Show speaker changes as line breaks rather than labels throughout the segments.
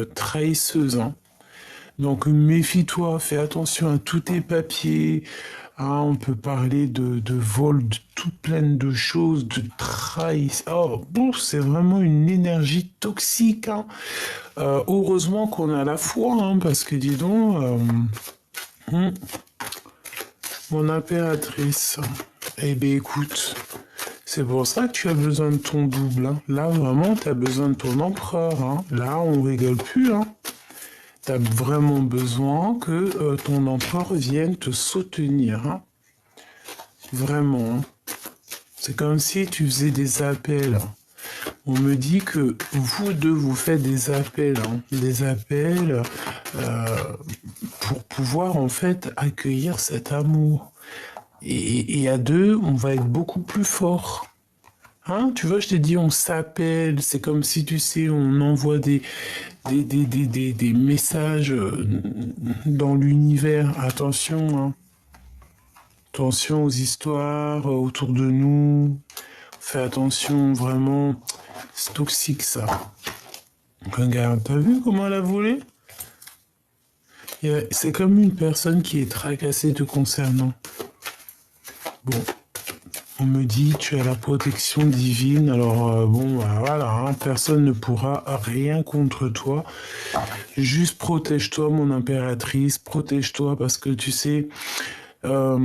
trahisseuse, hein. Donc méfie-toi, fais attention à tous tes papiers. Hein, on peut parler de vol, de tout plein de choses, de trahison. Oh, bon, c'est vraiment une énergie toxique. Hein. Heureusement qu'on a la foi, hein, parce que dis donc, mon impératrice. Eh bien écoute, c'est pour ça que tu as besoin de ton double. Hein. Là, vraiment, tu as besoin de ton empereur. Hein. Là, on rigole plus. Hein. Tu as vraiment besoin que ton empereur vienne te soutenir. Hein. Vraiment. Hein. C'est comme si tu faisais des appels. On me dit que vous deux, vous faites des appels. Hein. Des appels pour pouvoir en fait accueillir cet amour. Et à deux, on va être beaucoup plus fort. Hein, tu vois, je t'ai dit, on s'appelle, c'est comme si, tu sais, on envoie des messages dans l'univers. Attention, hein. Attention aux histoires autour de nous. Fais attention, vraiment. C'est toxique, ça. Regarde, t'as vu comment elle a volé? C'est comme une personne qui est tracassée te concernant. Bon. On me dit tu as la protection divine, alors bon, bah, voilà, hein, personne ne pourra rien contre toi. Juste protège-toi, mon impératrice, protège-toi parce que tu sais, on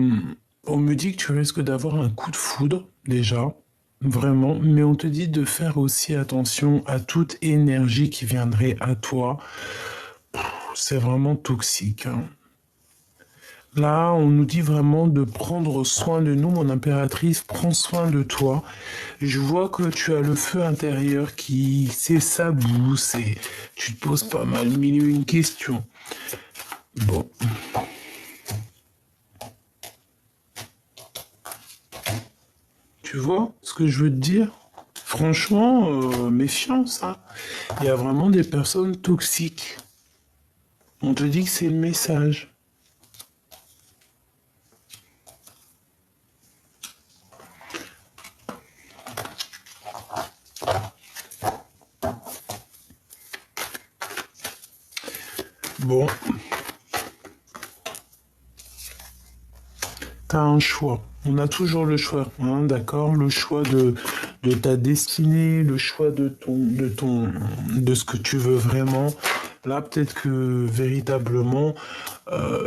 me dit que tu risques d'avoir un coup de foudre déjà, vraiment, mais on te dit de faire aussi attention à toute énergie qui viendrait à toi. C'est vraiment toxique. Hein. Là, on nous dit vraiment de prendre soin de nous, mon impératrice, prends soin de toi. Je vois que tu as le feu intérieur qui s'éclabousse et tu te poses pas mal mille et une questions. Bon. Tu vois ce que je veux te dire? Franchement, méfiance, hein. Il y a vraiment des personnes toxiques. On te dit que c'est le message. Bon. T'as un choix. On a toujours le choix, hein, d'accord? Le choix de ta destinée, le choix de ce que tu veux vraiment. Là, peut-être que véritablement,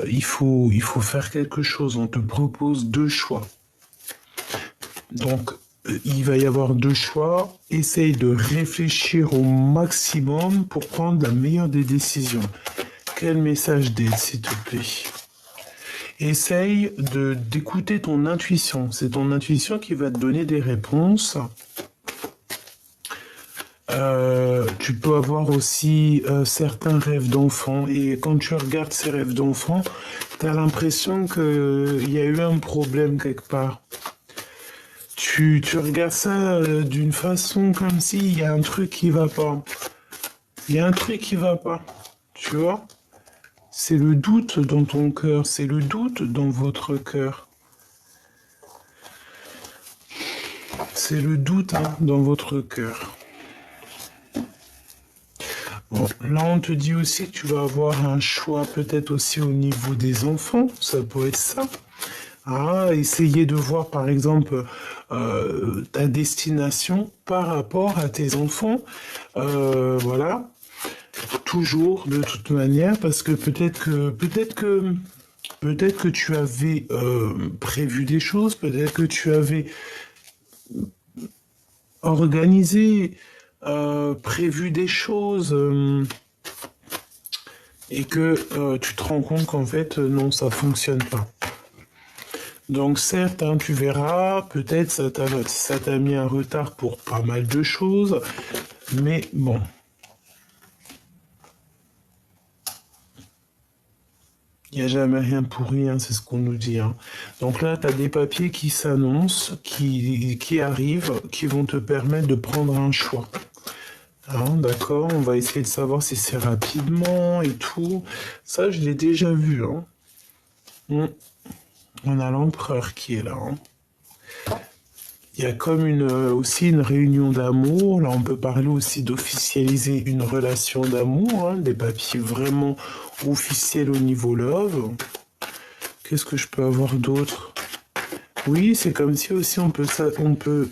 il faut faire quelque chose. On te propose deux choix. Donc, il va y avoir deux choix. Essaye de réfléchir au maximum pour prendre la meilleure des décisions. Quel message d'aide, s'il te plaît? Essaye d'écouter ton intuition. C'est ton intuition qui va te donner des réponses. Tu peux avoir aussi certains rêves d'enfant. Et quand tu regardes ces rêves d'enfant, tu as l'impression qu'il y a eu un problème quelque part. Tu regardes ça d'une façon comme s'il y a un truc qui va pas. Il y a un truc qui va pas. Tu vois? C'est le doute dans ton cœur, c'est le doute dans votre cœur. C'est le doute hein, dans votre cœur. Bon, là on te dit aussi que tu vas avoir un choix peut-être aussi au niveau des enfants, ça peut être ça. Ah, essayer de voir par exemple ta destination par rapport à tes enfants. Voilà. Toujours de toute manière parce que peut-être que tu avais prévu des choses, peut-être que tu avais organisé, prévu des choses et que tu te rends compte qu'en fait non ça fonctionne pas. Donc certes, hein, tu verras, peut-être ça t'a mis un retard pour pas mal de choses, mais bon. Il n'y a jamais rien pour rien, c'est ce qu'on nous dit. Hein. Donc là, tu as des papiers qui s'annoncent, qui arrivent, qui vont te permettre de prendre un choix. Hein, d'accord, on va essayer de savoir si c'est rapidement et tout. Ça, je l'ai déjà vu. Hein. On a l'empereur qui est là. Hein. Il y a comme aussi une réunion d'amour. Là, on peut parler aussi d'officialiser une relation d'amour, hein, des papiers vraiment officiels au niveau love. Qu'est-ce que je peux avoir d'autre? Oui, c'est comme si aussi on peut.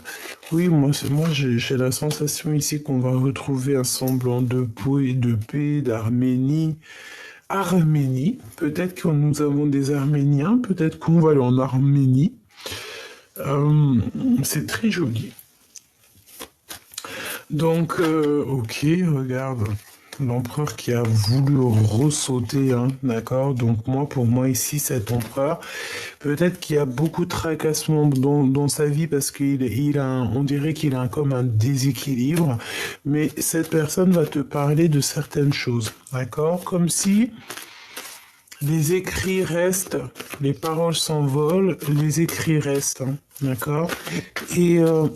Oui, moi j'ai la sensation ici qu'on va retrouver un semblant de paix, d'Arménie. Arménie, peut-être que nous avons des Arméniens, peut-être qu'on va aller en Arménie. C'est très joli. Donc, ok, regarde, l'empereur qui a voulu ressauter, hein, d'accord? Donc moi, pour moi ici, cet empereur, peut-être qu'il y a beaucoup de tracassements dans sa vie parce on dirait qu'il a comme un déséquilibre, mais cette personne va te parler de certaines choses, d'accord? Comme si les écrits restent, les paroles s'envolent, les écrits restent, hein, d'accord? Et en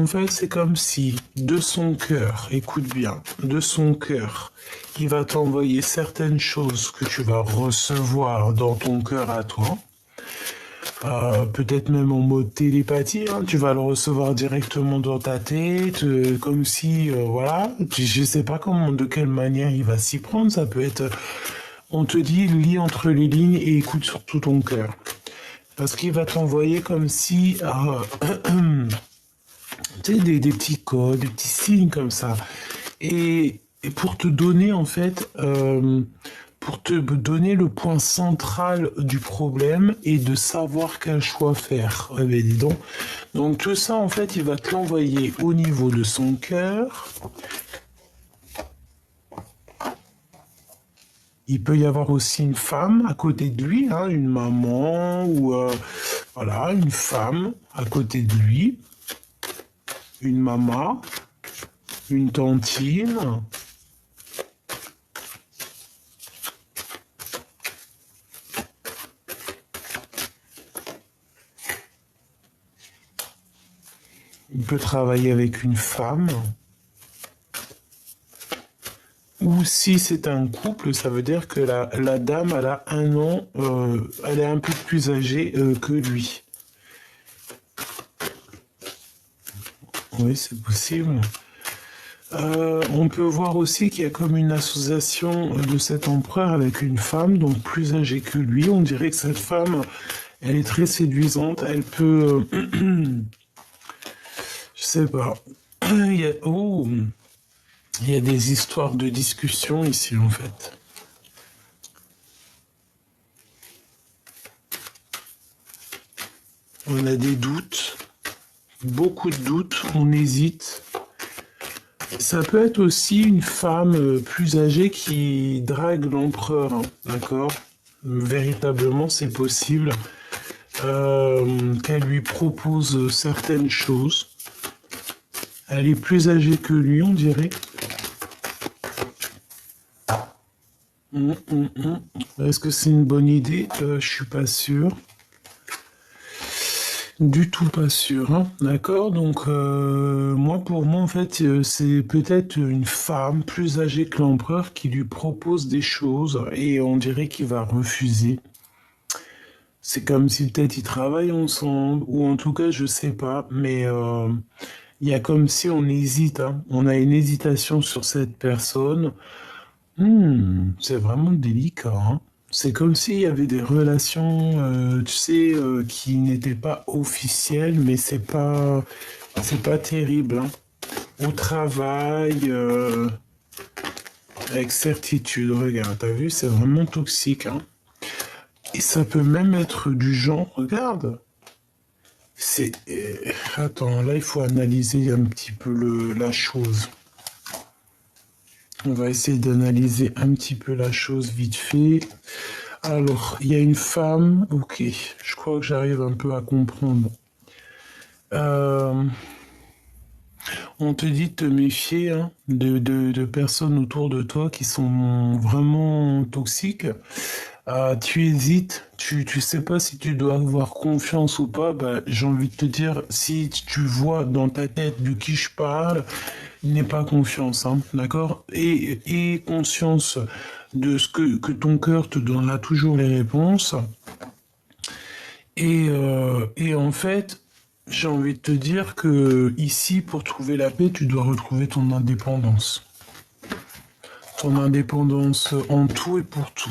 fait, c'est comme si, de son cœur, écoute bien, de son cœur, il va t'envoyer certaines choses que tu vas recevoir dans ton cœur à toi. Peut-être même en mode télépathie, hein, tu vas le recevoir directement dans ta tête, comme si, voilà, je sais pas de quelle manière il va s'y prendre, ça peut être, on te dit, lis entre les lignes et écoute surtout ton cœur. Parce qu'il va t'envoyer comme si, tu sais, des petits codes, des petits signes comme ça. Et pour te donner, en fait, pour te donner le point central du problème et de savoir quel choix faire. Ouais, ben dis donc. Donc tout ça, en fait, il va te l'envoyer au niveau de son cœur. Il peut y avoir aussi une femme à côté de lui, hein, une maman ou voilà, une femme à côté de lui, une maman, une tantine. Il peut travailler avec une femme. Ou si c'est un couple, ça veut dire que la dame, elle a 1 an, elle est un peu plus âgée que lui. Oui, c'est possible. On peut voir aussi qu'il y a comme une association de cet empereur avec une femme, donc plus âgée que lui. On dirait que cette femme, elle est très séduisante. Elle peut... je sais pas. Oh, il y a des histoires de discussion ici, en fait. On a des doutes, beaucoup de doutes, on hésite. Ça peut être aussi une femme plus âgée qui drague l'empereur, hein, d'accord? Véritablement, c'est possible qu'elle lui propose certaines choses. Elle est plus âgée que lui, on dirait. Est-ce que c'est une bonne idée? Je suis pas sûr. Du tout pas sûr, hein. D'accord? Donc, pour moi, en fait, c'est peut-être une femme plus âgée que l'empereur qui lui propose des choses et on dirait qu'il va refuser. C'est comme si peut-être ils travaillent ensemble, ou en tout cas, je sais pas, mais il y a comme si on hésite, hein. On a une hésitation sur cette personne. C'est vraiment délicat, hein. C'est comme s'il y avait des relations, tu sais, qui n'étaient pas officielles, mais c'est pas terrible, hein. Au travail, avec certitude, regarde, t'as vu, c'est vraiment toxique, hein. Et ça peut même être du genre, regarde, attends, là, il faut analyser un petit peu la chose. On va essayer d'analyser un petit peu la chose vite fait. Alors, il y a une femme, ok, je crois que j'arrive un peu à comprendre. On te dit de te méfier, hein, de personnes autour de toi qui sont vraiment toxiques. Tu hésites, tu sais pas si tu dois avoir confiance ou pas. Bah, j'ai envie de te dire, si tu vois dans ta tête de qui je parle, n'aie pas confiance, hein, d'accord? Et conscience de ce que ton cœur te donnera toujours les réponses. Et en fait, j'ai envie de te dire que ici, pour trouver la paix, tu dois retrouver ton indépendance. Ton indépendance en tout et pour tout.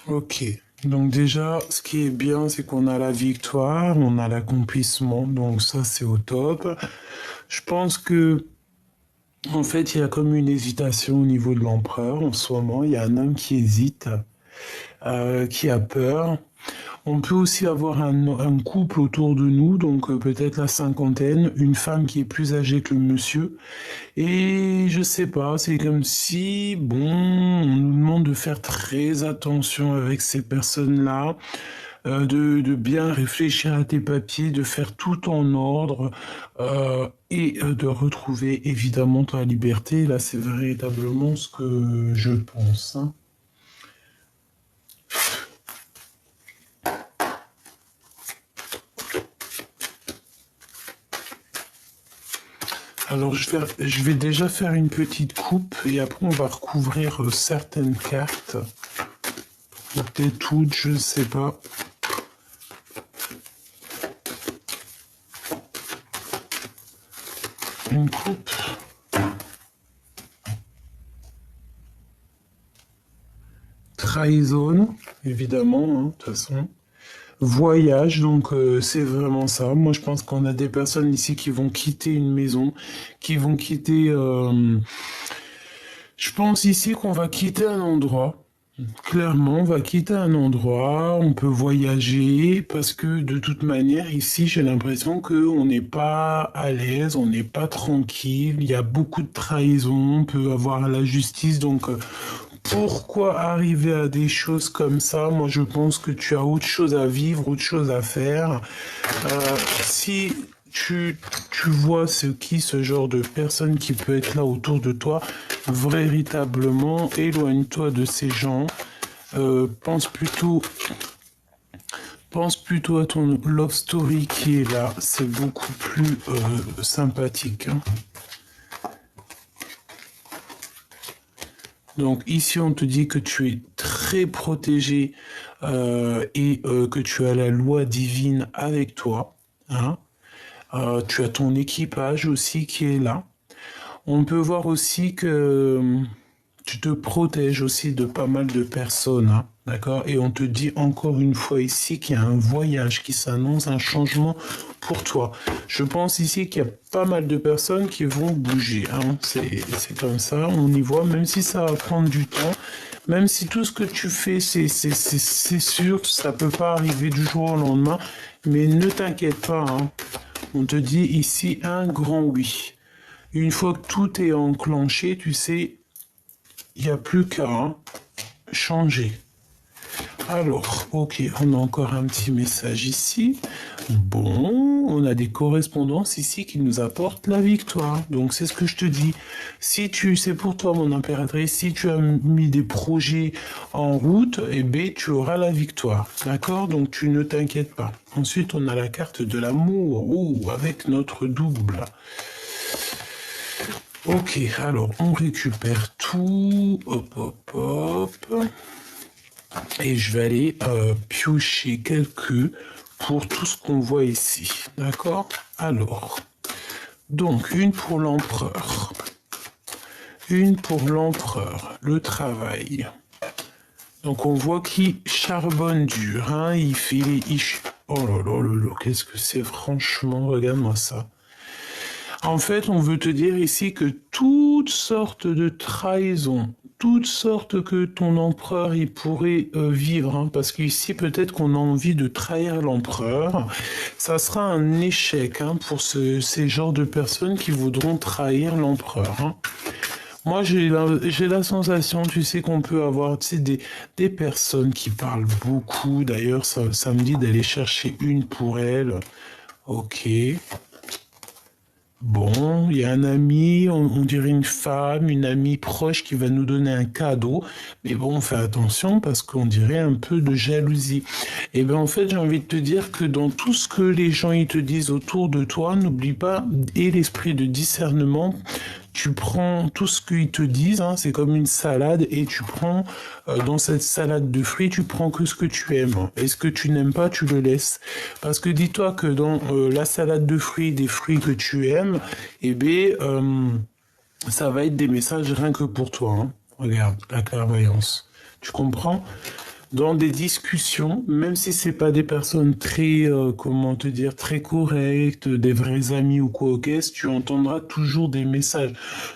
Ok. Donc déjà, ce qui est bien, c'est qu'on a la victoire, on a l'accomplissement, donc ça c'est au top. Je pense que, en fait, il y a comme une hésitation au niveau de l'empereur en ce moment. Il y a un homme qui hésite, qui a peur. On peut aussi avoir un couple autour de nous, donc peut-être la cinquantaine, une femme qui est plus âgée que le monsieur. Et je sais pas, c'est comme si, bon, on nous demande de faire très attention avec ces personnes-là, de bien réfléchir à tes papiers, de faire tout en ordre et de retrouver évidemment ta liberté. Là, c'est véritablement ce que je pense, hein. Alors, je vais déjà faire une petite coupe et après, on va recouvrir certaines cartes. Peut-être toutes, je ne sais pas. Une coupe. Trahison, évidemment, hein, de toute façon. Voyage, donc c'est vraiment ça. Moi, je pense qu'on a des personnes ici qui vont quitter une maison, qui vont quitter... Je pense ici qu'on va quitter un endroit. Clairement, on va quitter un endroit, on peut voyager, parce que de toute manière, ici, j'ai l'impression qu'on n'est pas à l'aise, on n'est pas tranquille, il y a beaucoup de trahison, on peut avoir la justice, donc pourquoi arriver à des choses comme ça? Moi, je pense que tu as autre chose à vivre, autre chose à faire. Si tu vois ce genre de personne qui peut être là autour de toi, véritablement, éloigne-toi de ces gens. Pense plutôt à ton love story qui est là. C'est beaucoup plus sympathique, hein. Donc ici, on te dit que tu es très protégé et que tu as la loi divine avec toi, hein. Tu as ton équipage aussi qui est là. On peut voir aussi que tu te protèges aussi de pas mal de personnes, hein, d'accord? Et on te dit encore une fois ici qu'il y a un voyage qui s'annonce, un changement pour toi. Je pense ici qu'il y a pas mal de personnes qui vont bouger, hein. C'est comme ça, on y voit, même si ça va prendre du temps, même si tout ce que tu fais, c'est sûr, ça peut pas arriver du jour au lendemain, mais ne t'inquiète pas, hein. On te dit ici un grand oui. Une fois que tout est enclenché, tu sais, il n'y a plus qu'à changer. Alors, ok, on a encore un petit message ici. Bon, on a des correspondances ici qui nous apportent la victoire. Donc, c'est ce que je te dis. C'est pour toi, mon impératrice, si tu as mis des projets en route, eh bien, tu auras la victoire. D'accord? Donc, tu ne t'inquiètes pas. Ensuite, on a la carte de l'amour. Oh, avec notre double. Ok, alors on récupère tout. Hop, hop, hop. Et je vais aller piocher quelques pour tout ce qu'on voit ici. D'accord? Alors, donc une pour l'empereur. Une pour l'empereur. Le travail. Donc on voit qu'il charbonne dur. Hein, il fait les... Oh là là là là, qu'est-ce que c'est franchement, regarde-moi ça. En fait, on veut te dire ici que toutes sortes de trahisons, toutes sortes que ton empereur il pourrait vivre, hein, parce qu'ici peut-être qu'on a envie de trahir l'empereur, ça sera un échec, hein, pour ces genres de personnes qui voudront trahir l'empereur, hein. Moi, j'ai la sensation, tu sais, qu'on peut avoir, tu sais, des personnes qui parlent beaucoup. D'ailleurs, ça me dit d'aller chercher une pour elle. Ok. Bon, il y a un ami, on dirait une femme, une amie proche qui va nous donner un cadeau. Mais bon, fais attention parce qu'on dirait un peu de jalousie. Et bien en fait, j'ai envie de te dire que dans tout ce que les gens ils te disent autour de toi, n'oublie pas, et l'esprit de discernement, tu prends tout ce qu'ils te disent, hein, c'est comme une salade, et tu prends, dans cette salade de fruits, tu prends que ce que tu aimes. Et ce que tu n'aimes pas, tu le laisses. Parce que dis-toi que dans la salade de fruits, des fruits que tu aimes, eh bien, ça va être des messages rien que pour toi. Hein. Regarde, la clairvoyance. Tu comprends? Dans des discussions, même si c'est pas des personnes très, comment te dire, très correctes, des vrais amis ou quoi, ok, tu entendras toujours des messages.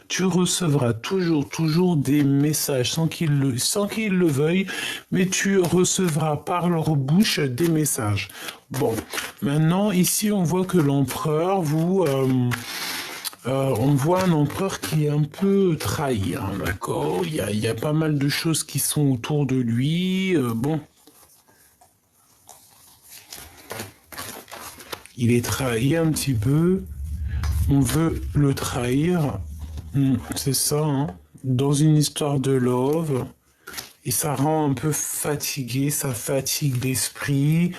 Tu recevras toujours des messages sans qu'ils le veuillent, mais tu recevras par leur bouche des messages. Bon, maintenant ici on voit que l'empereur on voit un empereur qui est un peu trahi, hein, d'accord? Il y a pas mal de choses qui sont autour de lui. Bon, il est trahi un petit peu. On veut le trahir. C'est ça, hein? Dans une histoire de love. Et ça rend un peu fatigué, ça fatigue l'esprit.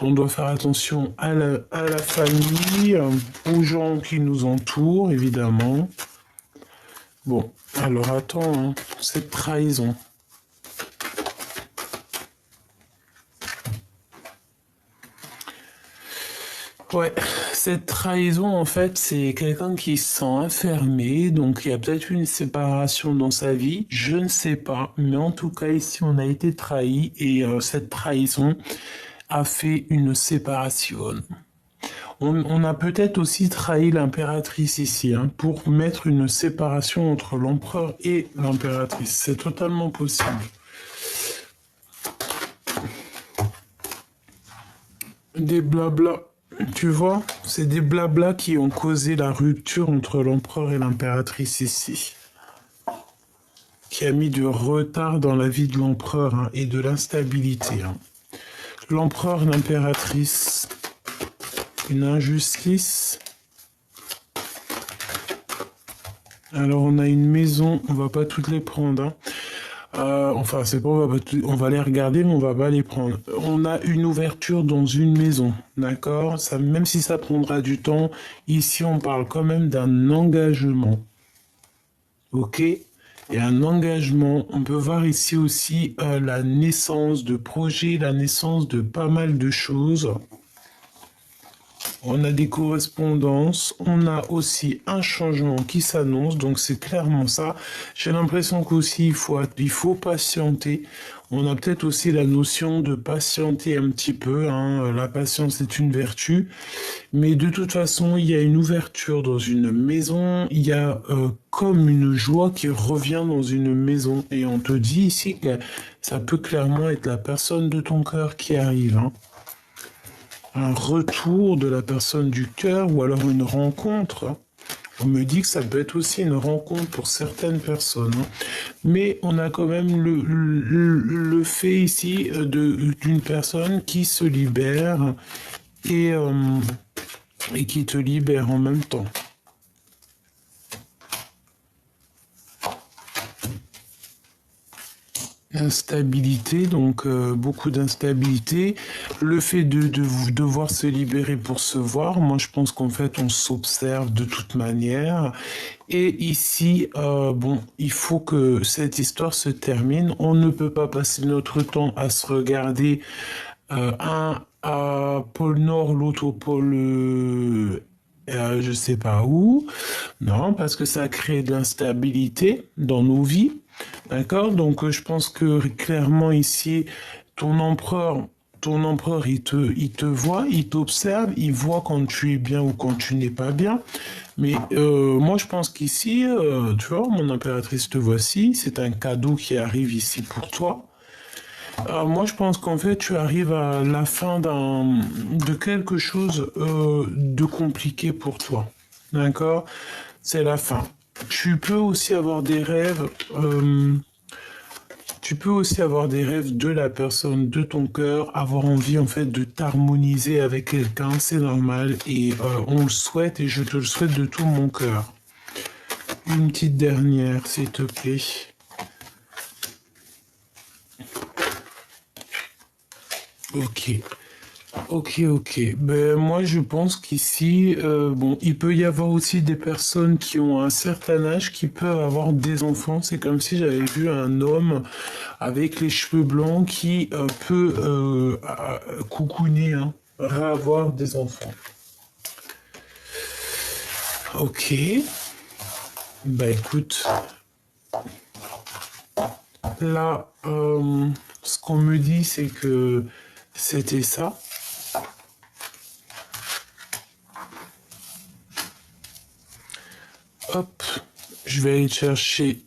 On doit faire attention à la famille, aux gens qui nous entourent, évidemment. Bon, alors attends, hein, cette trahison. Ouais, cette trahison, en fait, c'est quelqu'un qui se sent enfermé, donc il y a peut-être une séparation dans sa vie, je ne sais pas, mais en tout cas, ici, on a été trahi et cette trahison a fait une séparation. On a peut-être aussi trahi l'impératrice ici, hein, pour mettre une séparation entre l'empereur et l'impératrice. C'est totalement possible. Des blabla. Tu vois, c'est des blabla qui ont causé la rupture entre l'empereur et l'impératrice ici. Qui a mis du retard dans la vie de l'empereur, hein, et de l'instabilité. Hein. L'empereur, l'impératrice, une injustice. Alors on a une maison, on va pas toutes les prendre. Hein. Enfin, c'est pas, on va les regarder, mais on va pas les prendre. On a une ouverture dans une maison, d'accord? Ça, même si ça prendra du temps, ici on parle quand même d'un engagement, ok? Et un engagement, on peut voir ici aussi la naissance de projets, la naissance de pas mal de choses. On a des correspondances, on a aussi un changement qui s'annonce, donc c'est clairement ça. J'ai l'impression qu'aussi il faut patienter. On a peut-être aussi la notion de patienter un petit peu, hein. La patience est une vertu, mais de toute façon il y a une ouverture dans une maison, il y a comme une joie qui revient dans une maison, et on te dit ici que ça peut clairement être la personne de ton cœur qui arrive, hein. Un retour de la personne du cœur ou alors une rencontre. On me dit que ça peut être aussi une rencontre pour certaines personnes. Mais on a quand même le fait ici d'une personne qui se libère et qui te libère en même temps. Instabilité, donc beaucoup d'instabilité. Le fait de devoir se libérer pour se voir, moi je pense qu'en fait on s'observe de toute manière. Et ici, bon, il faut que cette histoire se termine. On ne peut pas passer notre temps à se regarder, un à pôle Nord, l'autre au pôle je sais pas où. Non, parce que ça crée de l'instabilité dans nos vies. D'accord? Donc je pense que clairement ici, ton empereur, il te voit, il t'observe, il voit quand tu es bien ou quand tu n'es pas bien. Mais moi, je pense qu'ici, tu vois, mon impératrice, te voici, c'est un cadeau qui arrive ici pour toi. Moi, je pense qu'en fait, tu arrives à la fin de quelque chose de compliqué pour toi. D'accord? C'est la fin. Tu peux aussi avoir des rêves Tu peux aussi avoir des rêves de la personne, de ton cœur, avoir envie en fait de t'harmoniser avec quelqu'un, c'est normal et on le souhaite et je te le souhaite de tout mon cœur. Une petite dernière, s'il te plaît. Ok. Ok. Ben, moi, je pense qu'ici, bon, il peut y avoir aussi des personnes qui ont un certain âge qui peuvent avoir des enfants. C'est comme si j'avais vu un homme avec les cheveux blancs qui peut coucouner, hein, avoir des enfants. Ok. Bah écoute, là, ce qu'on me dit, c'est que c'était ça. Hop, je vais aller chercher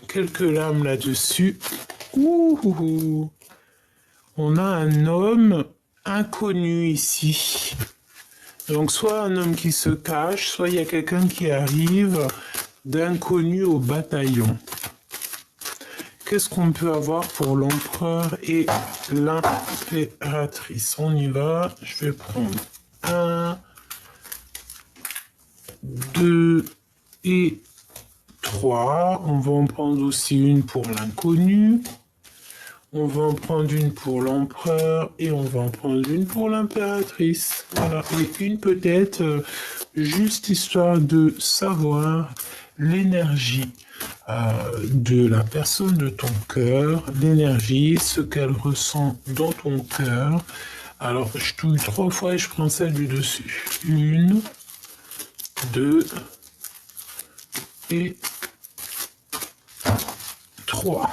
quelques lames là-dessus. Ouh, on a un homme inconnu ici. Donc soit un homme qui se cache, soit il y a quelqu'un qui arrive d'inconnu au bataillon. Qu'est-ce qu'on peut avoir pour l'empereur et l'impératrice? On y va, je vais prendre 1, 2 et 3. On va en prendre aussi une pour l'inconnu. On va en prendre une pour l'empereur et on va en prendre une pour l'impératrice. Voilà, et une peut-être, juste histoire de savoir l'énergie de la personne de ton cœur, l'énergie, ce qu'elle ressent dans ton cœur. Alors, je touille 3 fois et je prends celle du dessus. 1, 2 et 3.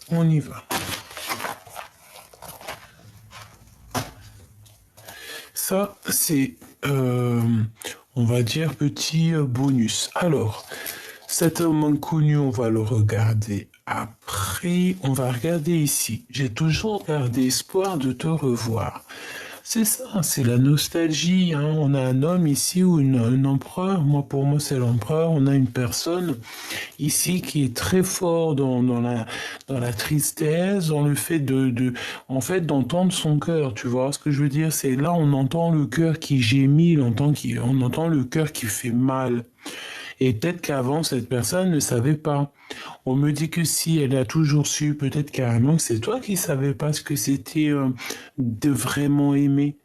On y va. Ça, c'est, on va dire, petit bonus. Alors, cet homme inconnu, on va le regarder après. On va regarder ici. J'ai toujours gardé espoir de te revoir. C'est ça, c'est la nostalgie. Hein. On a un homme ici ou un empereur. Moi, pour moi, c'est l'empereur. On a une personne ici qui est très fort dans la tristesse, dans le fait en fait, d'entendre son cœur. Tu vois ce que je veux dire? C'est là, on entend le cœur qui gémit, on entend le cœur qui fait mal. Et peut-être qu'avant, cette personne ne savait pas. On me dit que si elle a toujours su, peut-être carrément que c'est toi qui savais pas ce que c'était de vraiment aimer.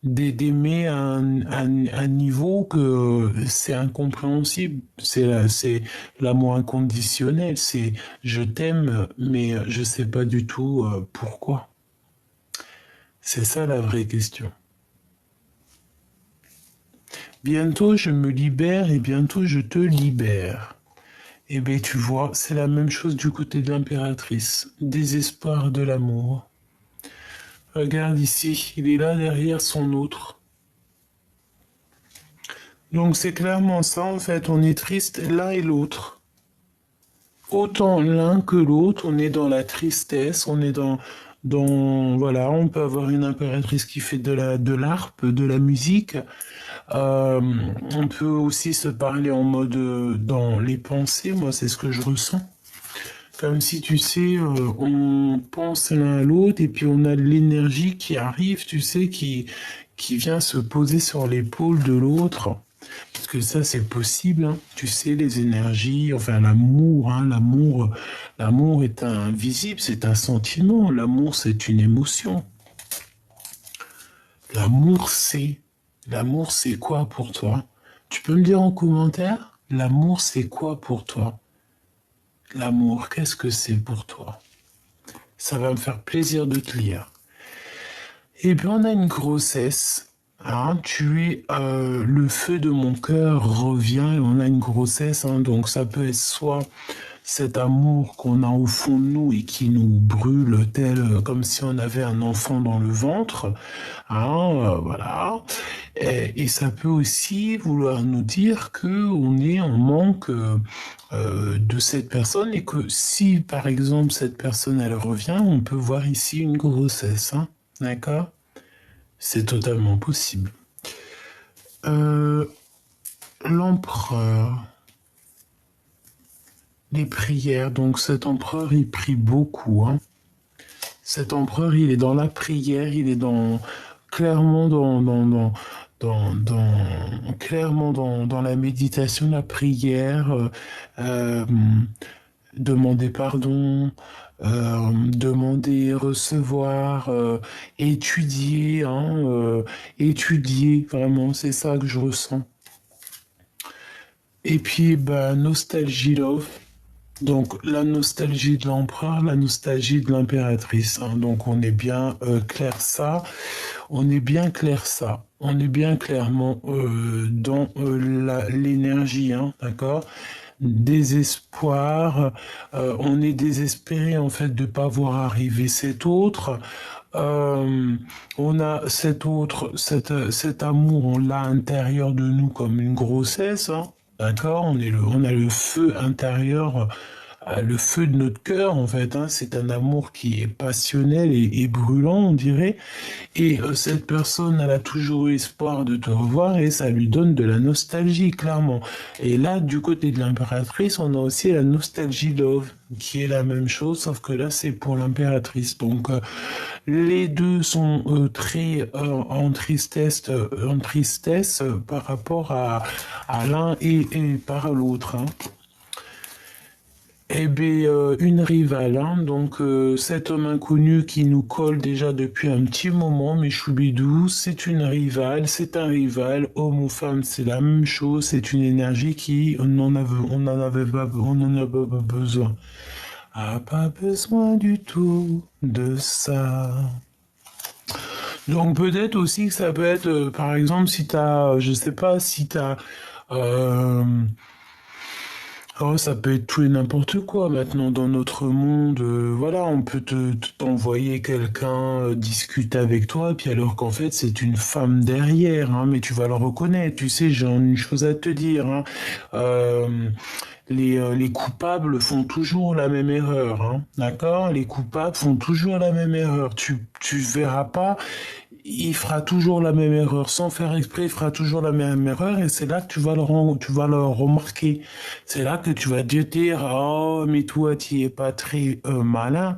D'aimer un niveau que c'est incompréhensible. C'est l'amour inconditionnel. C'est je t'aime, mais je sais pas du tout pourquoi. C'est ça la vraie question. Bientôt je me libère et bientôt je te libère. Eh bien, tu vois, c'est la même chose du côté de l'impératrice. Désespoir de l'amour. Regarde ici, il est là derrière son autre. Donc c'est clairement ça, en fait, on est triste l'un et l'autre. Autant l'un que l'autre, on est dans la tristesse, on est voilà, on peut avoir une impératrice qui fait de l'harpe, de la musique. Euh, on peut aussi se parler en mode dans les pensées, moi c'est ce que je ressens. Comme si, tu sais, on pense l'un à l'autre et puis on a l'énergie qui arrive, tu sais, qui vient se poser sur l'épaule de l'autre. Parce que ça, c'est possible, hein. Tu sais, les énergies, enfin l'amour, hein, l'amour est invisible, c'est un sentiment. L'amour, c'est une émotion. L'amour, l'amour, c'est quoi pour toi? Tu peux me dire en commentaire, l'amour, c'est quoi pour toi? L'amour, qu'est-ce que c'est pour toi? Ça va me faire plaisir de te lire. Et puis on a une grossesse. Hein, le feu de mon cœur revient et on a une grossesse. Hein, donc ça peut être soit cet amour qu'on a au fond de nous et qui nous brûle comme si on avait un enfant dans le ventre. Hein, voilà. Et ça peut aussi vouloir nous dire que on est en manque de cette personne et que si par exemple cette personne elle revient, on peut voir ici une grossesse. Hein, d'accord? C'est totalement possible. Euh, L'empereur. les prières. Donc cet empereur, il prie beaucoup, hein. Cet empereur, il est dans la prière, il est dans clairement clairement dans la méditation, la prière, euh, demander pardon, demander, recevoir, étudier, hein, étudier, vraiment, c'est ça que je ressens. Et puis, bah, nostalgie love. Donc, la nostalgie de l'empereur, la nostalgie de l'impératrice, hein. Donc, on est bien clair ça. On est bien clair ça. On est bien clairement dans l'énergie, hein, d'accord? Désespoir. On est désespéré en fait de ne pas voir arriver cet autre. Euh, on a cet amour, on l'a à l'intérieur de nous comme une grossesse, hein, d'accord? On a le feu intérieur, le feu de notre cœur en fait, hein. C'est un amour qui est passionnel et brûlant, on dirait. Et cette personne, elle a toujours eu espoir de te revoir et ça lui donne de la nostalgie, clairement. Et là, du côté de l'impératrice, on a aussi la nostalgie love, qui est la même chose, sauf que là, c'est pour l'impératrice. Donc, les deux sont très en tristesse par rapport à l'un et par l'autre, hein. Eh bien, une rivale, hein. Donc cet homme inconnu qui nous colle déjà depuis un petit moment, mes choubidous, c'est une rivale, c'est un rival, homme ou femme, c'est la même chose, c'est une énergie qui, on n'en avait pas besoin. Ah, pas besoin du tout de ça. Donc peut-être aussi que ça peut être, par exemple, si t'as, je sais pas, si t'as... euh, Oh, ça peut être tout et n'importe quoi maintenant dans notre monde. Voilà, on peut t'envoyer quelqu'un discuter avec toi, puis alors qu'en fait c'est une femme derrière, hein, mais tu vas le reconnaître. Tu sais, j'ai une chose à te dire, hein. Euh, les coupables font toujours la même erreur, hein, d'accord? Les coupables font toujours la même erreur. Tu verras pas, il fera toujours la même erreur. Sans faire exprès, il fera toujours la même erreur et c'est là que tu vas le remarquer. C'est là que tu vas te dire, oh, mais toi, tu es pas très malin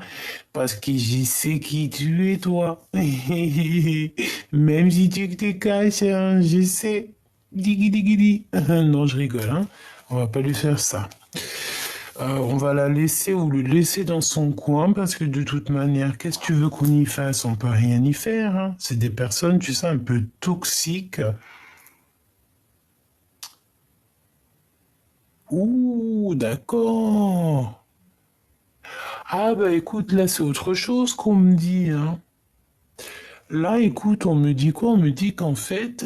parce que je sais qui tu es, toi. Même si tu te caches, hein, je sais. Diggy diggy di. Non, je rigole, hein. On va pas lui faire ça. On va la laisser ou le laisser dans son coin parce que de toute manière, qu'est-ce que tu veux qu'on y fasse? On peut rien y faire, hein. C'est des personnes, tu sais, un peu toxiques. Ouh, d'accord. Ah bah écoute, là c'est autre chose qu'on me dit, hein. Là, écoute, on me dit quoi? On me dit qu'en fait,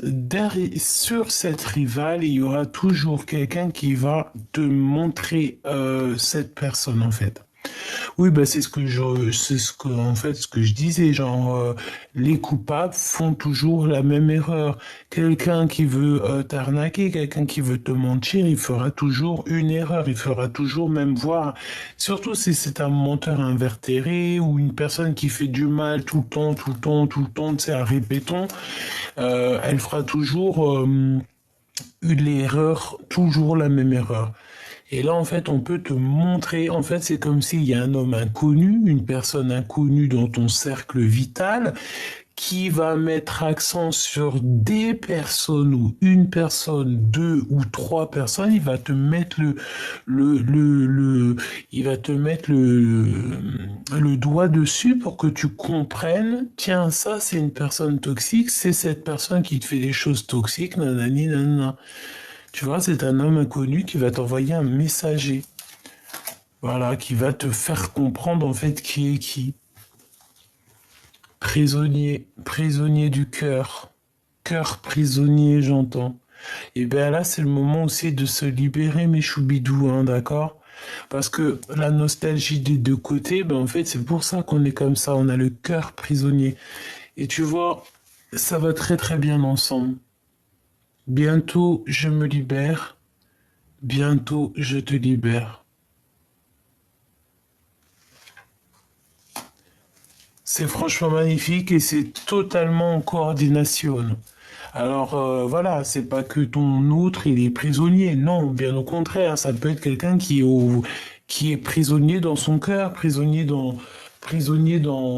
sur cette rivale, il y aura toujours quelqu'un qui va te montrer cette personne, en fait. Oui, bah c'est ce que, en fait, ce que je disais, genre, les coupables font toujours la même erreur. Quelqu'un qui veut t'arnaquer, quelqu'un qui veut te mentir, il fera toujours une erreur, il fera toujours même voir, surtout si c'est un menteur invertéré ou une personne qui fait du mal tout le temps, tout le temps, tout le temps, tu sais, à répéton, elle fera toujours l'erreur, toujours la même erreur. Et là, en fait, on peut te montrer, en fait, c'est comme s'il y a un homme inconnu, une personne inconnue dans ton cercle vital, qui va mettre accent sur des personnes ou une personne, deux ou trois personnes, il va te mettre il va te mettre le doigt dessus pour que tu comprennes, tiens, ça, c'est une personne toxique, c'est cette personne qui te fait des choses toxiques, nanani, nanana. Tu vois, c'est un homme inconnu qui va t'envoyer un messager. Voilà, qui va te faire comprendre en fait qui est qui. Prisonnier, prisonnier du cœur. Cœur prisonnier, j'entends. Et bien là, c'est le moment aussi de se libérer, mes choubidous, hein, d'accord? Parce que la nostalgie des deux côtés, ben en fait, c'est pour ça qu'on est comme ça. On a le cœur prisonnier. Et tu vois, ça va très très bien ensemble. Bientôt, je me libère. Bientôt, je te libère. C'est franchement magnifique et c'est totalement en coordination. Alors voilà, c'est pas que ton autre il est prisonnier, non, bien au contraire, ça peut être quelqu'un qui est prisonnier dans son cœur, prisonnier dans,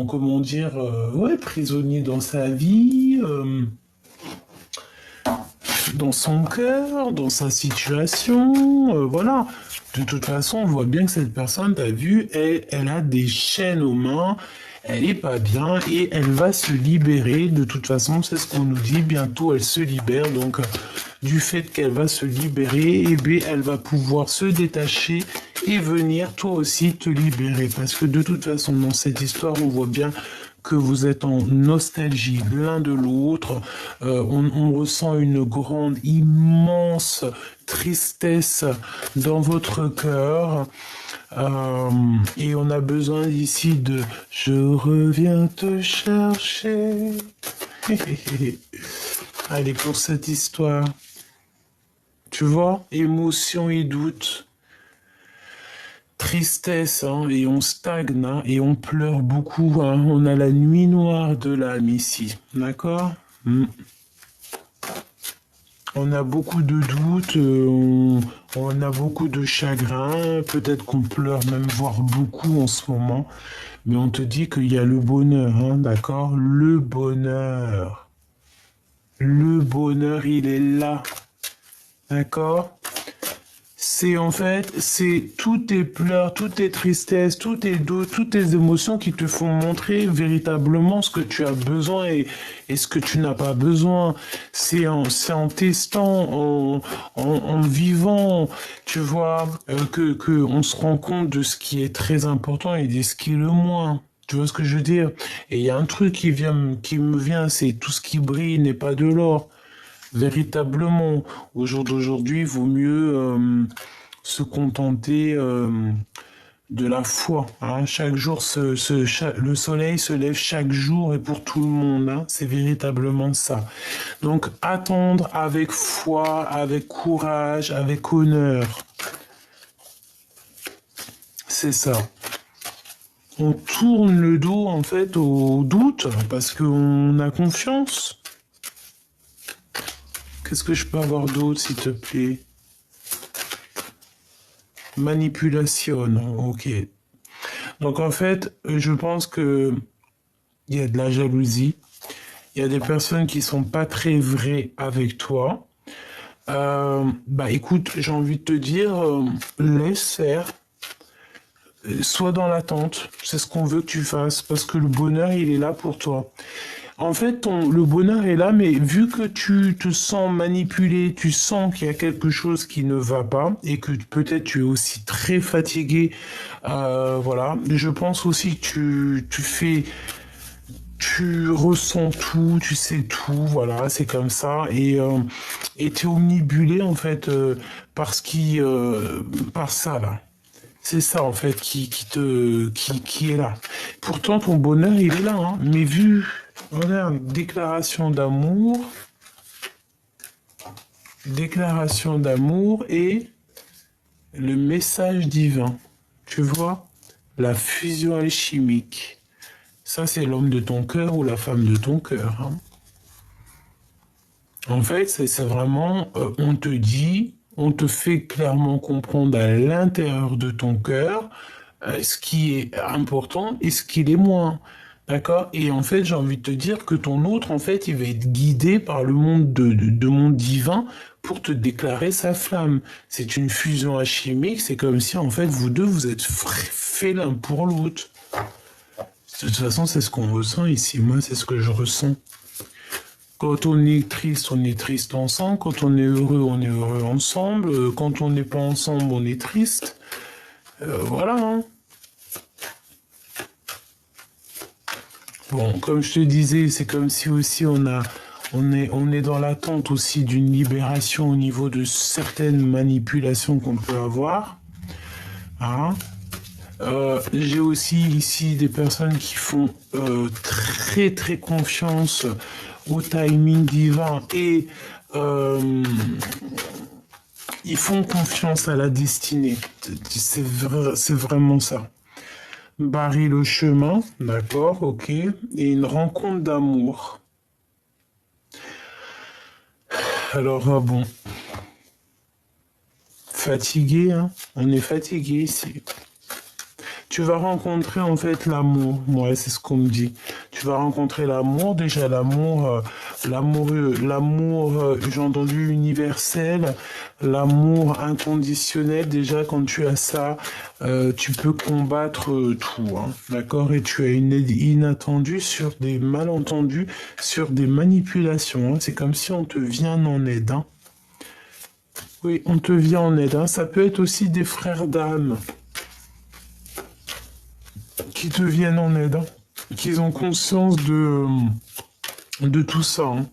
comment dire, ouais, prisonnier dans sa vie, dans son cœur, dans sa situation, voilà. De toute façon, on voit bien que cette personne, t'as vu, elle a des chaînes aux mains, elle est pas bien et elle va se libérer. De toute façon, c'est ce qu'on nous dit. Bientôt, elle se libère. Donc, du fait qu'elle va se libérer, eh bien, elle va pouvoir se détacher et venir toi aussi te libérer. Parce que de toute façon, dans cette histoire, on voit bien que vous êtes en nostalgie l'un de l'autre. On ressent une grande, immense tristesse dans votre cœur. Et on a besoin ici de «Je reviens te chercher». Allez, pour cette histoire. Tu vois, émotion et doute. Tristesse, hein, et on stagne, hein, et on pleure beaucoup, hein. On a la nuit noire de l'âme ici, d'accord? On a beaucoup de doutes, on a beaucoup de chagrin, peut-être qu'on pleure même, voire beaucoup en ce moment, mais on te dit qu'il y a le bonheur, hein, d'accord? Le bonheur. Le bonheur, il est là, d'accord? C'est en fait, c'est tous tes pleurs, toutes tes tristesses, tous tes doutes, toutes tes émotions qui te font montrer véritablement ce que tu as besoin et ce que tu n'as pas besoin. C'est en testant, en vivant, tu vois, que on se rend compte de ce qui est très important et de ce qui est le moins. Tu vois ce que je veux dire? Et il y a un truc qui me vient, c'est tout ce qui brille n'est pas de l'or. Véritablement, au jour d'aujourd'hui, il vaut mieux se contenter de la foi, hein. Chaque jour, le soleil se lève chaque jour et pour tout le monde, hein. C'est véritablement ça. Donc, attendre avec foi, avec courage, avec honneur. C'est ça. On tourne le dos, en fait, au doute parce qu'on a confiance. Qu'est-ce que je peux avoir d'autre, s'il te plaît? Manipulation, ok. Donc en fait, je pense que il y a de la jalousie. Il y a des personnes qui sont pas très vraies avec toi. Bah écoute, j'ai envie de te dire, laisse faire. Sois dans l'attente. C'est ce qu'on veut que tu fasses parce que le bonheur, il est là pour toi. En fait, le bonheur est là, mais vu que tu te sens manipulé, tu sens qu'il y a quelque chose qui ne va pas et que peut-être tu es aussi très fatigué, voilà. Je pense aussi que tu ressens tout, tu sais tout, voilà, c'est comme ça, et t'es omnibulé en fait par ça là. C'est ça en fait qui est là. Pourtant ton bonheur il est là, hein. Mais regarde, déclaration d'amour et le message divin. Tu vois, la fusion alchimique. Ça c'est l'homme de ton cœur ou la femme de ton cœur, hein. En fait, c'est vraiment, on te dit, on te fait clairement comprendre à l'intérieur de ton cœur ce qui est important et ce qui l'est moins. D'accord? Et en fait, j'ai envie de te dire que ton autre, en fait, il va être guidé par le monde de monde divin pour te déclarer sa flamme. C'est une fusion alchimique, c'est comme si, en fait, vous deux, vous êtes faits l'un pour l'autre. De toute façon, c'est ce qu'on ressent ici. Moi, c'est ce que je ressens. Quand on est triste ensemble. Quand on est heureux ensemble. Quand on n'est pas ensemble, on est triste. Voilà, hein. Bon, comme je te disais, c'est comme si aussi on est dans l'attente aussi d'une libération au niveau de certaines manipulations qu'on peut avoir, hein. J'ai aussi ici des personnes qui font très très confiance au timing divin et ils font confiance à la destinée. C'est vraiment ça. Barrer le chemin, d'accord, ok, et une rencontre d'amour. Alors, bon, fatigué, hein, on est fatigué ici. Tu vas rencontrer en fait l'amour. Ouais, c'est ce qu'on me dit. Tu vas rencontrer l'amour. Déjà, j'ai entendu universel, l'amour inconditionnel. Déjà, quand tu as ça, tu peux combattre tout. Hein, d'accord? Et tu as une aide inattendue sur des malentendus, sur des manipulations. Hein. C'est comme si on te vient en aide. Hein. Oui, on te vient en aide. Hein. Ça peut être aussi des frères d'âme qui te viennent en aide, hein, qu'ils ont conscience de tout ça. Hein.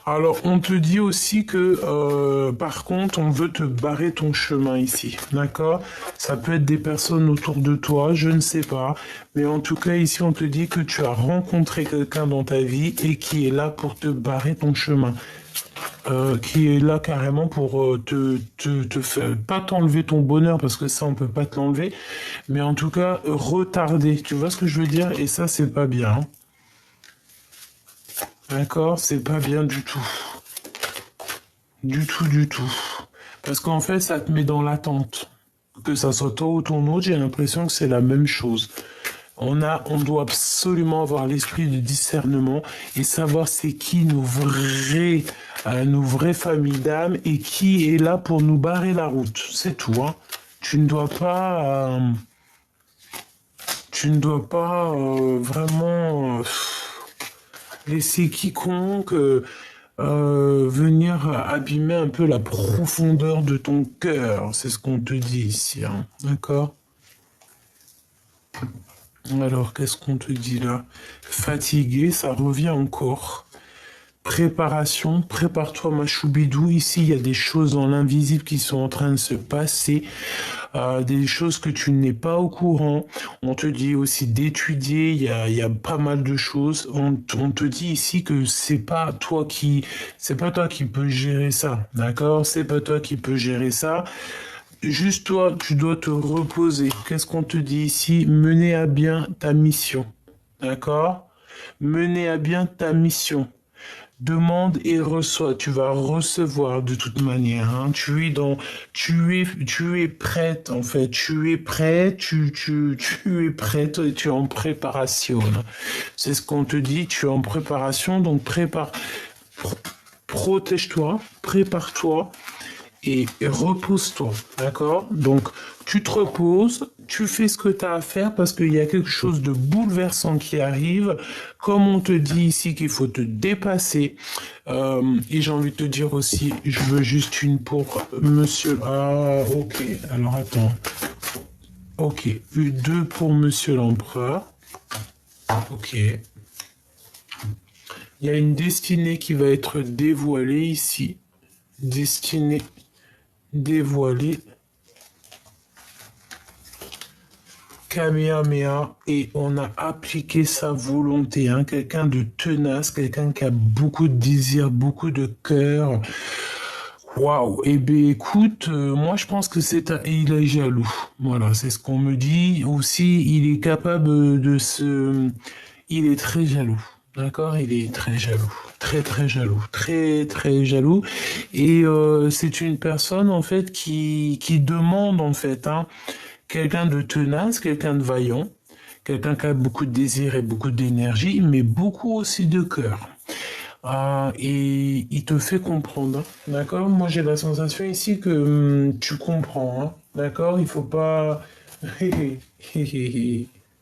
Alors, on te dit aussi que, par contre, on veut te barrer ton chemin ici, d'accord? Ça peut être des personnes autour de toi, je ne sais pas. Mais en tout cas, ici, on te dit que tu as rencontré quelqu'un dans ta vie et qui est là pour te barrer ton chemin. Qui est là carrément pour te faire, pas t'enlever ton bonheur, parce que ça, on peut pas te l'enlever, mais en tout cas, retarder. Tu vois ce que je veux dire? Et ça, c'est pas bien. Hein. D'accord? C'est pas bien du tout. Du tout, du tout. Parce qu'en fait, ça te met dans l'attente. Que ça soit toi ou ton autre, j'ai l'impression que c'est la même chose. On doit absolument avoir l'esprit de discernement et savoir c'est qui nos vraies familles d'âme et qui est là pour nous barrer la route. C'est tout. Hein. Tu ne dois pas vraiment laisser quiconque venir abîmer un peu la profondeur de ton cœur. C'est ce qu'on te dit ici. Hein. D'accord? Alors, qu'est-ce qu'on te dit là? Fatigué, ça revient encore. Préparation, prépare-toi ma choubidou. Ici, il y a des choses dans l'invisible qui sont en train de se passer. Des choses que tu n'es pas au courant. On te dit aussi d'étudier, il y a pas mal de choses. On te dit ici que c'est pas toi qui peux gérer ça, d'accord? C'est pas toi qui peux gérer ça. Juste toi, tu dois te reposer. Qu'est-ce qu'on te dit ici? Mener à bien ta mission. D'accord? Mener à bien ta mission. Demande et reçois. Tu vas recevoir de toute manière. Hein. Tu es prête en fait. Tu es prêt. Tu es prête et tu es en préparation. C'est ce qu'on te dit. Tu es en préparation. Donc protège-toi. Prépare-toi. Et repose-toi, d'accord? Donc, tu te reposes, tu fais ce que tu as à faire parce qu'il y a quelque chose de bouleversant qui arrive. Comme on te dit ici qu'il faut te dépasser. Et j'ai envie de te dire aussi, je veux juste une pour monsieur... Ah, ok. Alors, attends. Ok. Deux pour monsieur l'empereur. Ok. Il y a une destinée qui va être dévoilée ici. Destinée dévoilé Kamehameha et on a appliqué sa volonté, hein, quelqu'un de tenace, quelqu'un qui a beaucoup de désir, beaucoup de cœur. Waouh. Eh bien écoute, moi je pense que il est jaloux. Voilà, c'est ce qu'on me dit. Aussi, il est capable il est très jaloux. D'accord, il est très jaloux, très jaloux, très jaloux. Et c'est une personne en fait qui demande en fait, hein, quelqu'un de tenace, quelqu'un de vaillant, quelqu'un qui a beaucoup de désir et beaucoup d'énergie, mais beaucoup aussi de cœur. Et il te fait comprendre, hein, d'accord? Moi j'ai la sensation ici que tu comprends, hein, d'accord? Il faut pas...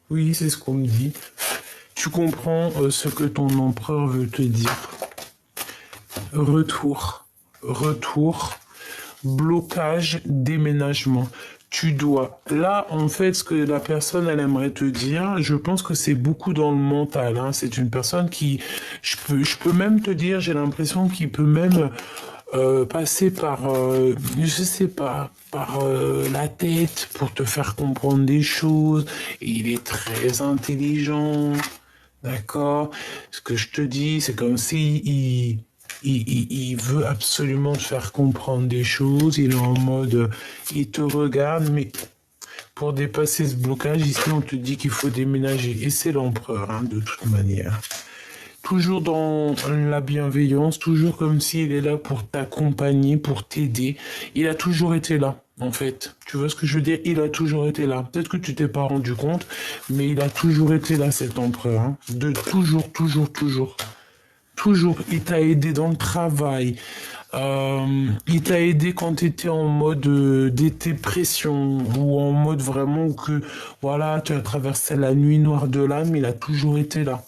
Oui, c'est ce qu'on me dit. Tu comprends ce que ton empereur veut te dire. Retour, blocage, déménagement. Tu dois. Là, en fait, ce que la personne, elle aimerait te dire, je pense que c'est beaucoup dans le mental. Hein. C'est une personne qui, je peux même te dire, j'ai l'impression qu'il peut même passer par, je sais pas, par la tête pour te faire comprendre des choses. Il est très intelligent. D'accord? Ce que je te dis, c'est comme si il veut absolument te faire comprendre des choses. Il est en mode, il te regarde, mais pour dépasser ce blocage, ici, on te dit qu'il faut déménager. Et c'est l'empereur, hein, de toute manière. toujours dans la bienveillance, toujours comme s'il est là pour t'accompagner, pour t'aider. Il a toujours été là, en fait. Tu vois ce que je veux dire? Il a toujours été là. Peut-être que tu t'es pas rendu compte, mais il a toujours été là, cet empereur. Hein. De toujours, toujours, toujours. Toujours. Il t'a aidé dans le travail. Il t'a aidé quand tu étais en mode dépression ou en mode vraiment que, voilà, tu as traversé la nuit noire de l'âme. Il a toujours été là.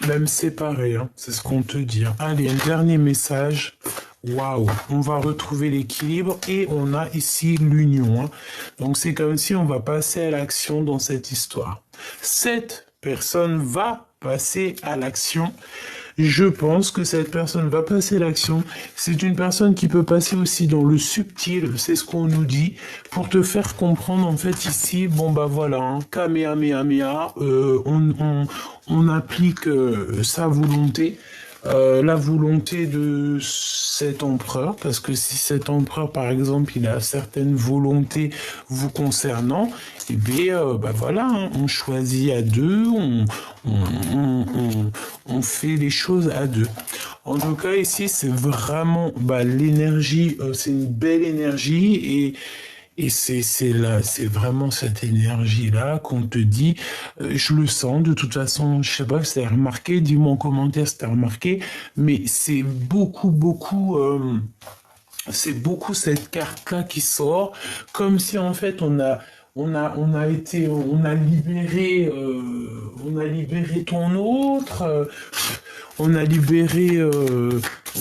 Même séparé, hein, c'est ce qu'on te dit. Hein. Allez, un dernier message. Waouh, on va retrouver l'équilibre et on a ici l'union. Hein. Donc c'est comme si on va passer à l'action dans cette histoire. Cette personne va passer à l'action. Je pense que cette personne va passer à l'action. C'est une personne qui peut passer aussi dans le subtil, c'est ce qu'on nous dit, pour te faire comprendre en fait ici, bon bah voilà, hein, Kamehameha, on applique sa volonté. La volonté de cet empereur, parce que si cet empereur, par exemple, il a certaines volontés vous concernant, eh bien, bah voilà, hein, on choisit à deux, on fait les choses à deux. En tout cas, ici, c'est vraiment bah, l'énergie, c'est une belle énergie et c'est vraiment cette énergie-là qu'on te dit, je le sens, de toute façon, je sais pas si t'as remarqué, dis-moi en commentaire si t'as remarqué, mais c'est beaucoup cette carte-là qui sort, comme si en fait on a libéré ton autre, on a libéré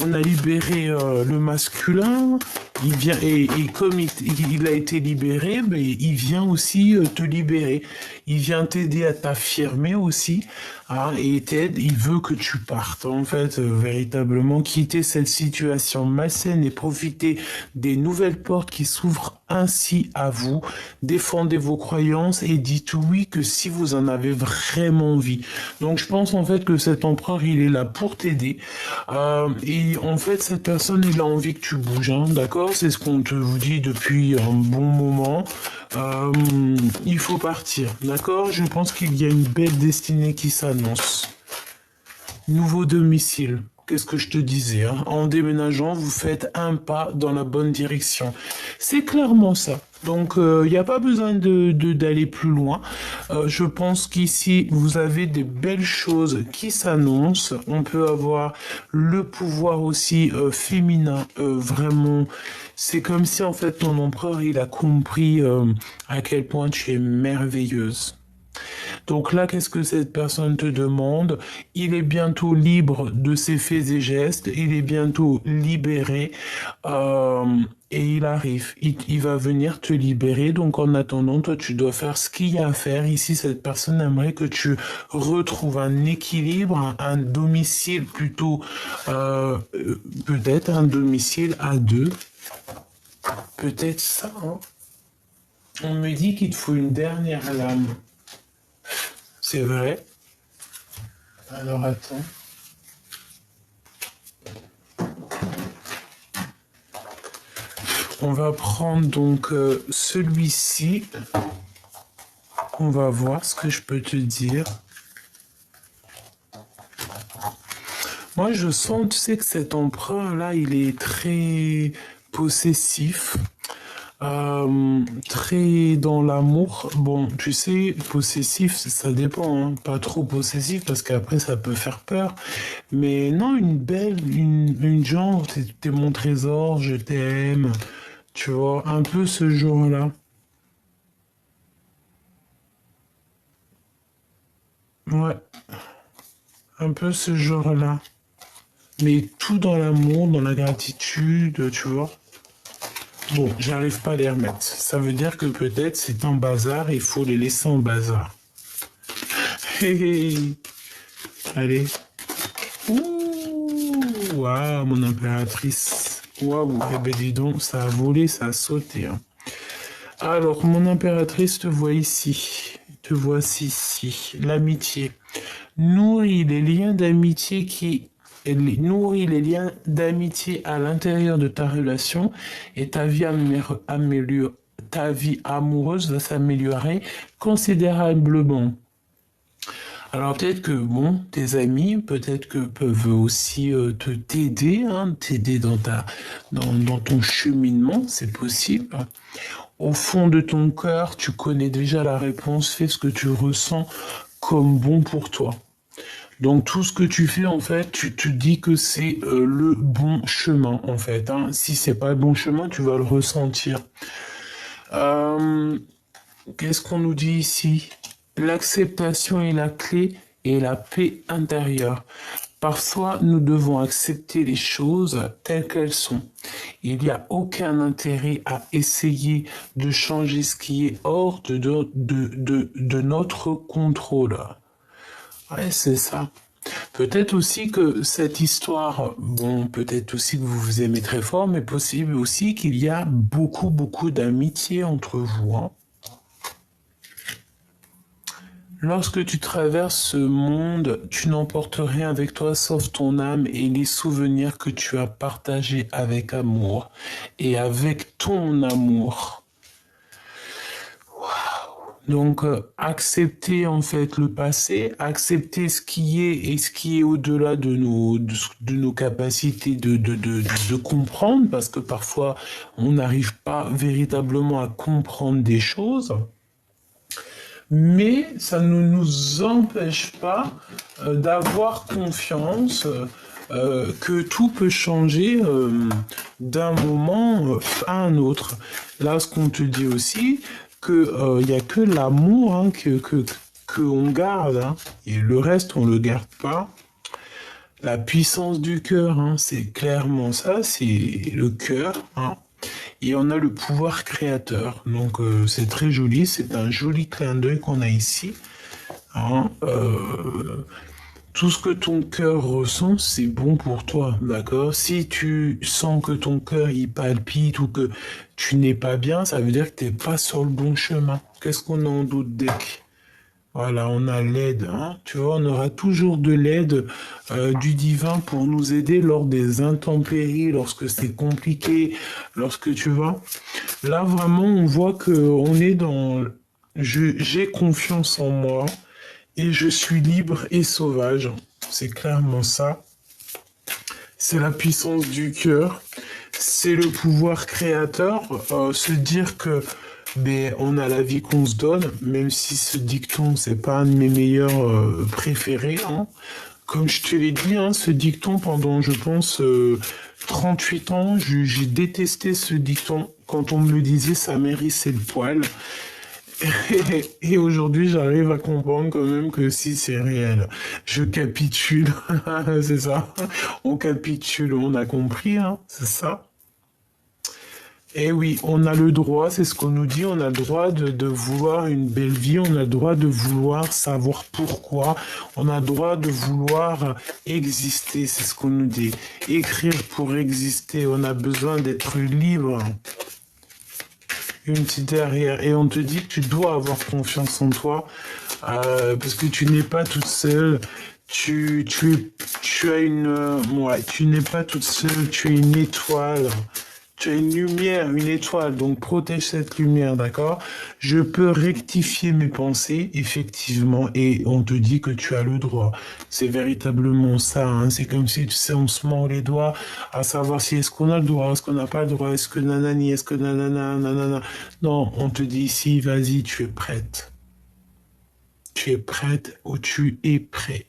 le masculin. Il vient et comme il a été libéré, mais il vient aussi te libérer. Il vient t'aider à t'affirmer aussi, hein, et t'aide. Il veut que tu partes en fait véritablement quitter cette situation malsaine et profiter des nouvelles portes qui s'ouvrent ainsi à vous. Défendez vos croyances et dites oui que si vous en avez vraiment envie. Donc je pense en fait que cet empereur il est là pour t'aider. Et en fait cette personne il a envie que tu bouges, hein, d'accord? C'est ce qu'on te vous dit depuis un bon moment. Il faut partir, d'accord? Je pense qu'il y a une belle destinée qui s'annonce. Nouveau domicile. Qu'est-ce que je te disais, hein? En déménageant, vous faites un pas dans la bonne direction. C'est clairement ça. Donc, il n'y a pas besoin d'aller plus loin. Je pense qu'ici, vous avez des belles choses qui s'annoncent. On peut avoir le pouvoir aussi féminin, vraiment. C'est comme si, en fait, ton empereur, il a compris à quel point tu es merveilleuse. Donc là, qu'est-ce que cette personne te demande? Il est bientôt libre de ses faits et gestes, il est bientôt libéré et il arrive. Il va venir te libérer. Donc en attendant, toi, tu dois faire ce qu'il y a à faire. Ici, cette personne aimerait que tu retrouves un équilibre, un domicile plutôt, peut-être un domicile à deux. Peut-être ça, hein. On me dit qu'il te faut une dernière lame. C'est vrai. Alors attends. On va prendre donc celui-ci. On va voir ce que je peux te dire. Moi, je sens, tu sais, que cet empereur-là, il est très possessif. Très dans l'amour. Bon, tu sais, possessif, ça dépend, hein. Pas trop possessif parce qu'après ça peut faire peur. Mais non, une genre, t'es mon trésor, je t'aime. Tu vois, un peu ce genre-là. Ouais, un peu ce genre-là. Mais tout dans l'amour, dans la gratitude, tu vois. Bon, j'arrive pas à les remettre. Ça veut dire que peut-être c'est un bazar, il faut les laisser en bazar. Hé hé. Allez. Ouh, waouh, mon impératrice. Waouh, eh ben dis donc, ça a volé, ça a sauté. Hein. Alors, mon impératrice te voit ici. Te voici ici. L'amitié. Nourris les liens d'amitié nourrit les liens d'amitié à l'intérieur de ta relation et ta vie amoureuse va s'améliorer considérablement. Alors peut-être que, bon, tes amis, peut-être que peuvent aussi t'aider, hein, t'aider dans ton cheminement, c'est possible. Au fond de ton cœur, tu connais déjà la réponse, fais ce que tu ressens comme bon pour toi. Donc tout ce que tu fais, en fait, tu te dis que c'est le bon chemin, en fait, hein. Si c'est pas le bon chemin, tu vas le ressentir. Euh, Qu'est-ce qu'on nous dit ici? L'acceptation est la clé et la paix intérieure. Parfois, nous devons accepter les choses telles qu'elles sont. Il n'y a aucun intérêt à essayer de changer ce qui est hors de notre contrôle. Ouais, c'est ça. Peut-être aussi que cette histoire, bon, peut-être aussi que vous vous aimez très fort, mais possible aussi qu'il y a beaucoup, beaucoup d'amitié entre vous, hein. Lorsque tu traverses ce monde, tu n'emportes rien avec toi sauf ton âme et les souvenirs que tu as partagés avec amour et avec ton amour. Donc, accepter en fait le passé, accepter ce qui est et ce qui est au-delà de nos capacités de comprendre, parce que parfois on n'arrive pas véritablement à comprendre des choses. Mais ça ne nous empêche pas d'avoir confiance que tout peut changer d'un moment à un autre. Là, ce qu'on te dit aussi, que il y a que l'amour hein, que on garde, hein, et le reste on le garde pas. La puissance du cœur, hein, c'est clairement ça, c'est le cœur, hein. Et on a le pouvoir créateur. Donc c'est très joli, c'est un joli clin d'œil qu'on a ici, hein. Tout ce que ton cœur ressent, c'est bon pour toi, d'accord? Si tu sens que ton cœur il palpite ou que tu n'es pas bien, ça veut dire que tu n'es pas sur le bon chemin. Qu'est-ce qu'on a en doute deck? Voilà, on a l'aide, hein. Tu vois, on aura toujours de l'aide du divin pour nous aider lors des intempéries, lorsque c'est compliqué, lorsque tu vois. Là, vraiment, on voit que on est dans j'ai confiance en moi et je suis libre et sauvage. C'est clairement ça. C'est la puissance du cœur. C'est le pouvoir créateur. Se dire que on a la vie qu'on se donne, même si ce dicton, c'est pas un de mes meilleurs préférés, hein. Comme je te l'ai dit, hein, ce dicton, pendant, je pense, 38 ans, j'ai détesté ce dicton. Quand on me le disait, ça m'hérissait le poil. Et aujourd'hui, j'arrive à comprendre quand même que si c'est réel, je capitule. C'est ça. On capitule, on a compris, hein, c'est ça. Eh oui, on a le droit, c'est ce qu'on nous dit, on a le droit de vouloir une belle vie, on a le droit de vouloir savoir pourquoi, on a le droit de vouloir exister, c'est ce qu'on nous dit. Écrire pour exister, on a besoin d'être libre. Une petite derrière. Et on te dit que tu dois avoir confiance en toi, parce que tu n'es pas toute seule. Tu as une, ouais, tu n'es pas toute seule, tu es une étoile. Tu as une lumière, une étoile, donc protège cette lumière, d'accord? Je peux rectifier mes pensées, effectivement, et on te dit que tu as le droit. C'est véritablement ça, hein. C'est comme si, tu sais, on se mord les doigts à savoir si est-ce qu'on a le droit, est-ce qu'on n'a pas le droit, est-ce que nanani, est-ce que nanana, nanana. Non, on te dit ici, vas-y, tu es prête. Tu es prête ou tu es prêt.